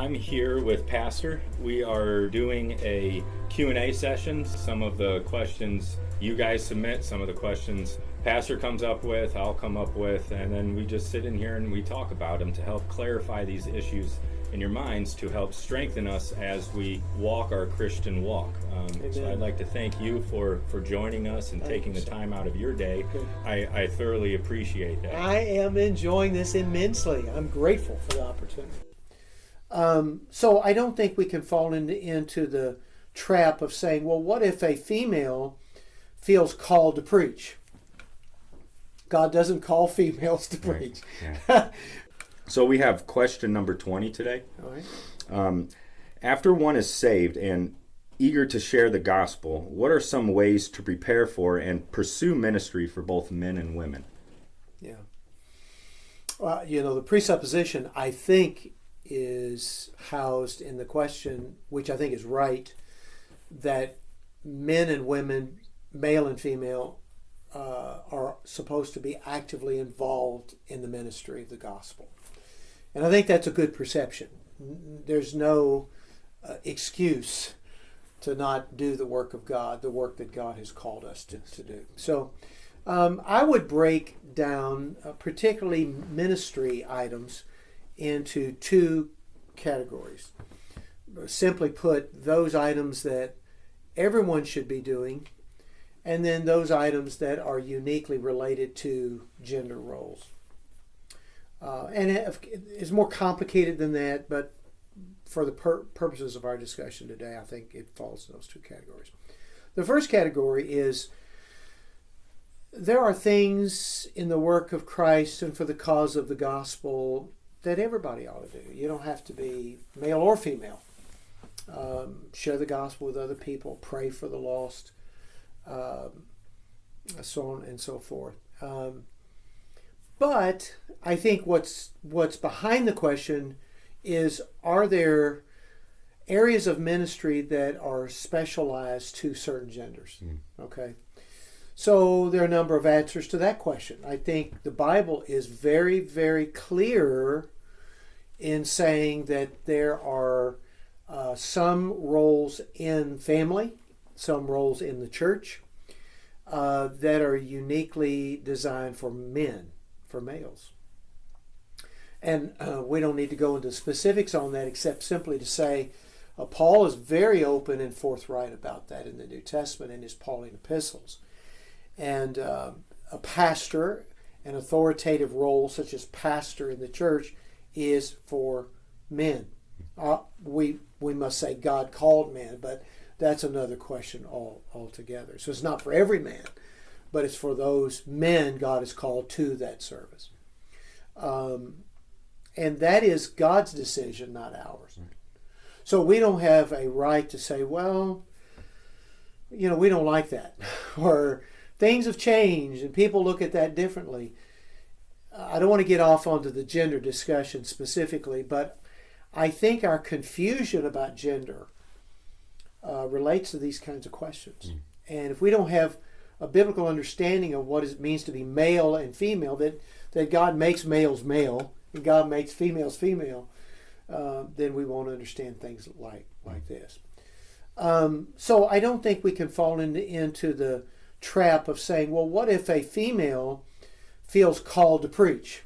I'm here with Pastor. We are doing a Q&A session. Some of the questions you guys submit, some of the questions Pastor comes up with, I'll come up with, and then we just sit in here and we talk about them to help clarify these issues in your minds, to help strengthen us as we walk our Christian walk. So I'd like to thank you for joining us and taking the time out of your day. I thoroughly appreciate that. I am enjoying this immensely. I'm grateful for the opportunity. So I don't think we can fall into the trap of saying, well, what if a female feels called to preach? God doesn't call females to preach. Right. Yeah. So we have question number 20 today. All right. After one is saved and eager to share the gospel, what are some ways to prepare for and pursue ministry for both men and women? Yeah. Well, the presupposition, I think, is housed in the question, which I think is right, that men and women, male and female, are supposed to be actively involved in the ministry of the gospel. And I think that's a good perception. There's no excuse to not do the work of God, the work that God has called us to do. So I would break down particularly ministry items into two categories. Simply put, those items that everyone should be doing, and then those items that are uniquely related to gender roles. And it's more complicated than that, but for the purposes of our discussion today, I think it falls in those two categories. The first category is there are things in the work of Christ and for the cause of the gospel that everybody ought to do. You don't have to be male or female. Share the gospel with other people, pray for the lost, so on and so forth. But I think what's behind the question is, are there areas of ministry that are specialized to certain genders? Okay. So there are a number of answers to that question. I think the Bible is very, very clear in saying that there are some roles in family, some roles in the church that are uniquely designed for men, for males. And we don't need to go into specifics on that except simply to say Paul is very open and forthright about that in the New Testament in his Pauline epistles. And a pastor, an authoritative role such as pastor in the church, is for men. We must say God called men, but that's another question altogether. So it's not for every man, but it's for those men God has called to that service. And that is God's decision, not ours. So we don't have a right to say, well, we don't like that. Or things have changed and people look at that differently. I don't want to get off onto the gender discussion specifically, but I think our confusion about gender relates to these kinds of questions. And if we don't have a biblical understanding of what it means to be male and female, that God makes males male and God makes females female, then we won't understand things like this. So I don't think we can fall into the trap of saying, well, what if a female feels called to preach?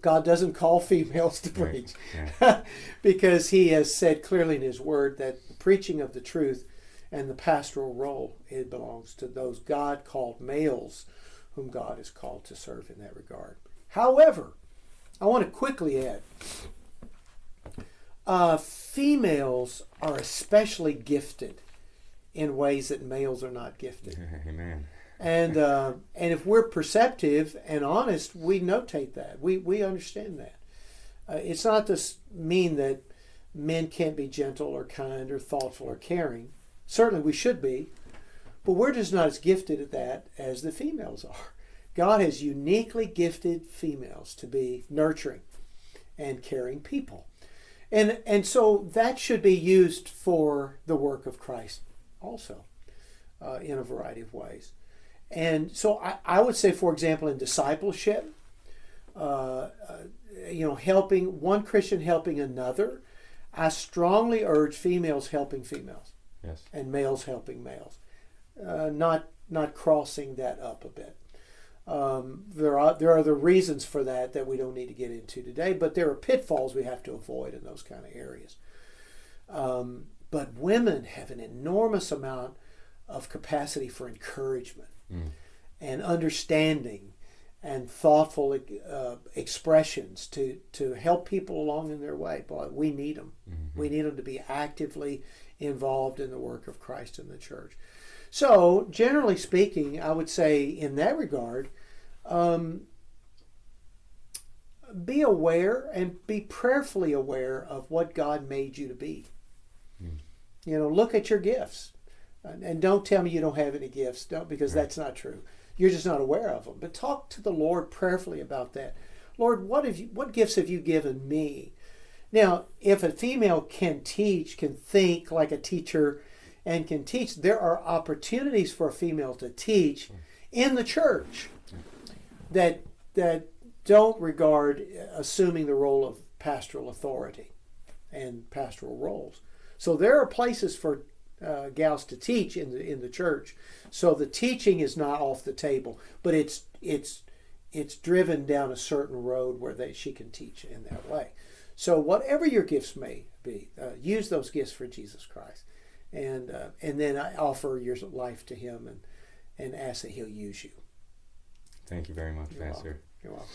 God doesn't call females to preach. Right. Yeah. Because he has said clearly in his word that the preaching of the truth and the pastoral role, it belongs to those God called males whom God has called to serve in that regard. However, I want to quickly add, females are especially gifted in ways that males are not gifted. Amen. And if we're perceptive and honest, we notate that. We understand that. It's not to mean that men can't be gentle or kind or thoughtful or caring. Certainly we should be, but we're just not as gifted at that as the females are. God has uniquely gifted females to be nurturing and caring people. And so that should be used for the work of Christ also in a variety of ways. And so I would say, for example, in discipleship, helping one Christian helping another. I strongly urge females helping females. Yes. And males helping males. Not crossing that up a bit. There are other reasons for that we don't need to get into today, but there are pitfalls we have to avoid in those kind of areas. But women have an enormous amount of capacity for encouragement and understanding and thoughtful expressions to help people along in their way. Boy, we need them. Mm-hmm. We need them to be actively involved in the work of Christ in the church. So, generally speaking, I would say in that regard, be aware and be prayerfully aware of what God made you to be. Look at your gifts. And don't tell me you don't have any gifts, because that's not true. You're just not aware of them. But talk to the Lord prayerfully about that. Lord, what gifts have you given me? Now, if a female can teach, can think like a teacher, and can teach, there are opportunities for a female to teach in the church that don't regard assuming the role of pastoral authority and pastoral roles. So there are places for gals to teach in the church. So the teaching is not off the table, but it's driven down a certain road where she can teach in that way. So whatever your gifts may be, use those gifts for Jesus Christ, and then offer your life to Him and ask that He'll use you. Thank you very much, Pastor. You're welcome.